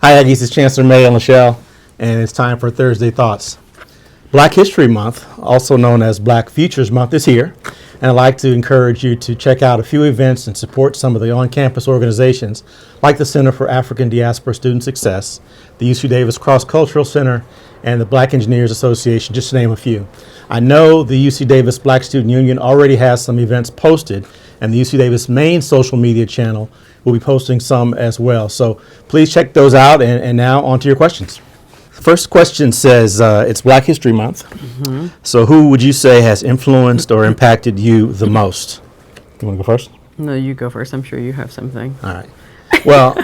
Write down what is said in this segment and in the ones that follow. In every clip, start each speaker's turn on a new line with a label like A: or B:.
A: Hi, Aggies. It's Chancellor May and LeShelle, and it's time for Thursday Thoughts. Black History Month, also known as Black Futures Month, is here, and I'd like to encourage you to check out a few events and support some of the on-campus organizations like the Center for African Diaspora Student Success, the UC Davis Cross-Cultural Center, and the Black Engineers Association, just to name a few. I know the UC Davis Black Student Union already has some events posted, and the UC Davis main social media channel will be posting some as well. So please check those out, and now on to your questions. First question says, it's Black History Month. Mm-hmm. So who would you say has influenced or impacted you the most? You want to go first?
B: No, you go first. I'm sure you have something.
A: All right. Well,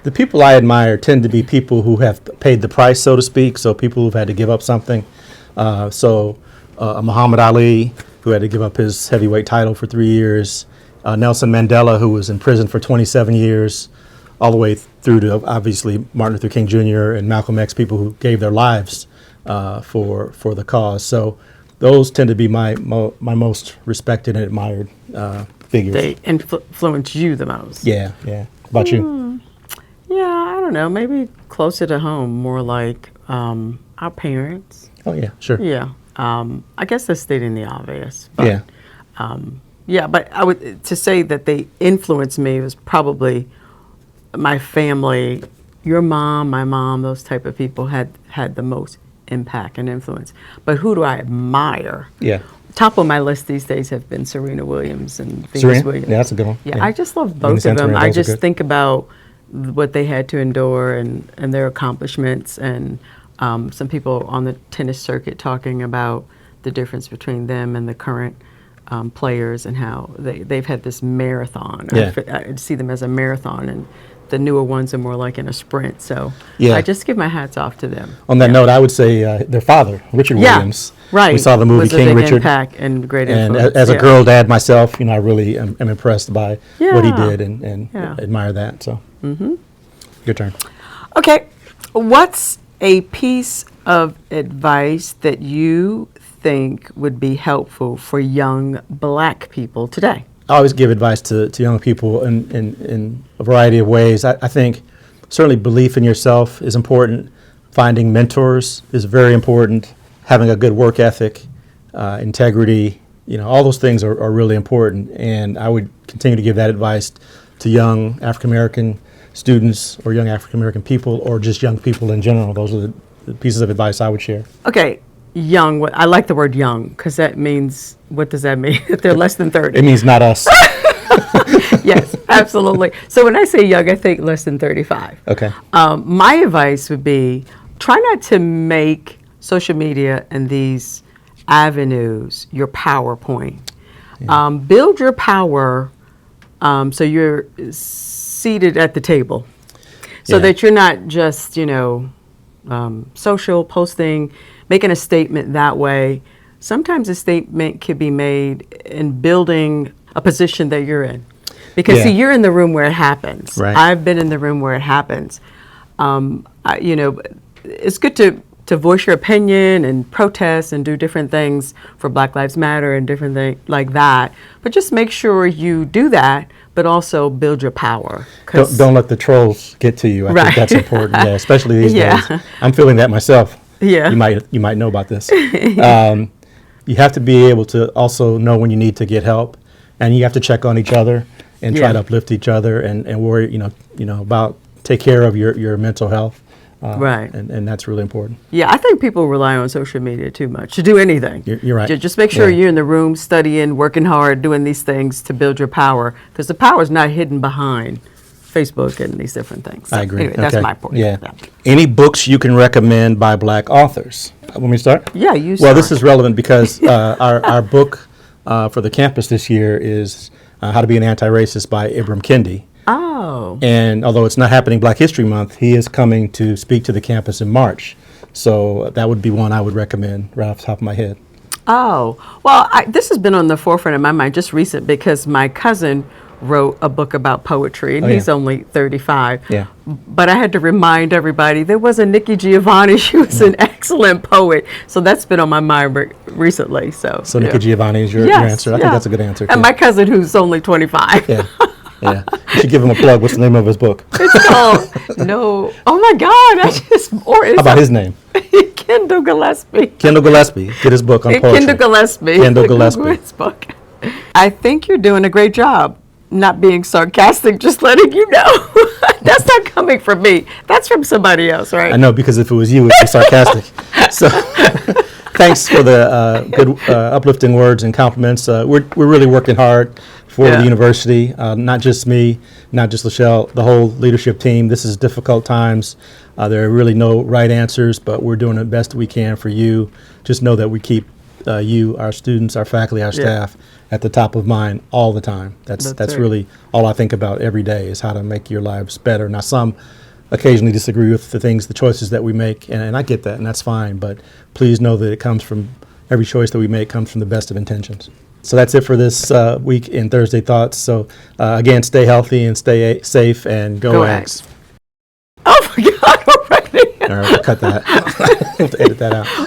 A: the people I admire tend to be people who have paid the price, so to speak, so people who've had to give up something. Muhammad Ali, who had to give up his heavyweight title for 3 years. Nelson Mandela, who was in prison for 27 years, all the way through to obviously Martin Luther King Jr. and Malcolm X, people who gave their lives for the cause. So those tend to be my most respected and admired figures.
B: They influence you the most.
A: Yeah. How about you?
B: Yeah, I don't know. Maybe closer to home, more like our parents.
A: Oh yeah, sure.
B: Yeah. I guess that's stating the obvious. But,
A: yeah.
B: Yeah, but I would to say that they influenced me was probably my family, your mom, my mom, those type of people had the most impact and influence. But who do I admire?
A: Yeah.
B: Top of my list these days have been Serena Williams and Venus
A: Serena?
B: Williams.
A: Yeah, that's a good one.
B: Yeah, I just love both of them. I just think about what they had to endure and their accomplishments, and some people on the tennis circuit talking about the difference between them and the current players and how they've had this marathon.
A: Yeah.
B: I see them as a marathon, and the newer ones are more like in a sprint. So
A: yeah.
B: I just give my hats off to them.
A: On that note, I would say their father, Richard Williams.
B: Right.
A: We saw the movie King
B: a big
A: Richard.
B: Impact and great
A: and
B: influence.
A: as a girl dad myself, I really am impressed by what he did and admire that. So, Your turn.
B: Okay. What's a piece of advice that you think would be helpful for young Black people today?
A: I always give advice to young people in a variety of ways. I think certainly belief in yourself is important. Finding mentors is very important. Having a good work ethic, integrity, all those things are really important. And I would continue to give that advice to young African American students or young African American people or just young people in general. Those are the pieces of advice I would share.
B: Okay. Young, I like the word young because that means, what does that mean? If they're less than 30.
A: It means not us.
B: Yes, absolutely. So when I say young, I think less than 35.
A: Okay.
B: My advice would be try not to make social media and these avenues your PowerPoint. Yeah. Build your power so you're seated at the table so that you're not just, social posting, making a statement that way. Sometimes a statement could be made in building a position that you're in. Because see, you're in the room where it happens.
A: Right.
B: I've been in the room where it happens. It's good to voice your opinion and protest and do different things for Black Lives Matter and different things like that. But just make sure you do that, but also build your power.
A: Don't let the trolls get to you. I think that's important, especially these days. I'm feeling that myself.
B: Yeah.
A: You might know about this. You have to be able to also know when you need to get help, and you have to check on each other and try to uplift each other and worry, about take care of your mental health.
B: Right.
A: And that's really important.
B: Yeah, I think people rely on social media too much to do anything.
A: You're right.
B: Just make sure you're in the room studying, working hard, doing these things to build your power, because the power is not hidden behind Facebook and these different things. So
A: I agree.
B: Anyway, that's my point.
A: Yeah. Any books you can recommend by Black authors? Want me to start?
B: Yeah, you
A: start. Well, this is relevant because our book for the campus this year is How to Be an Antiracist by Ibram Kendi.
B: Oh.
A: And although it's not happening Black History Month, he is coming to speak to the campus in March. So that would be one I would recommend right off the top of my head.
B: Oh. Well, this has been on the forefront of my mind just recent because my cousin wrote a book about poetry, and he's only 35.
A: Yeah.
B: But I had to remind everybody there was a Nikki Giovanni. She was an excellent poet. So that's been on my mind recently. So
A: Nikki Giovanni is your answer. I think that's a good answer.
B: And my cousin who's only 25.
A: Yeah. Yeah. You should give him a plug. What's the name of his book?
B: It's called No. Oh my God!
A: How about his name?
B: Kendall Gillespie.
A: Kendall Gillespie. Get his book on poetry.
B: Kendall Gillespie.
A: Kendall Gillespie.
B: His book. I think you're doing a great job. Not being sarcastic, just letting you know. That's not coming from me. That's from somebody else, right?
A: I know, because if it was you, it'd be sarcastic. So, thanks for the good uplifting words and compliments. We're really working hard for the university, not just me, not just LeShelle, the whole leadership team. This is difficult times. There are really no right answers, but we're doing the best we can for you. Just know that we keep you, our students, our faculty, our staff at the top of mind all the time. That's
B: right.
A: really all I think about every day, is how to make your lives better. Now, some occasionally disagree with the choices that we make, and I get that, and that's fine, but please know that it comes from, every choice that we make comes from the best of intentions. So that's it for this week in Thursday Thoughts. So again, stay healthy and stay safe, and go Aggies.
B: Oh my God, already.
A: All right, we'll cut that. We'll have to edit that out.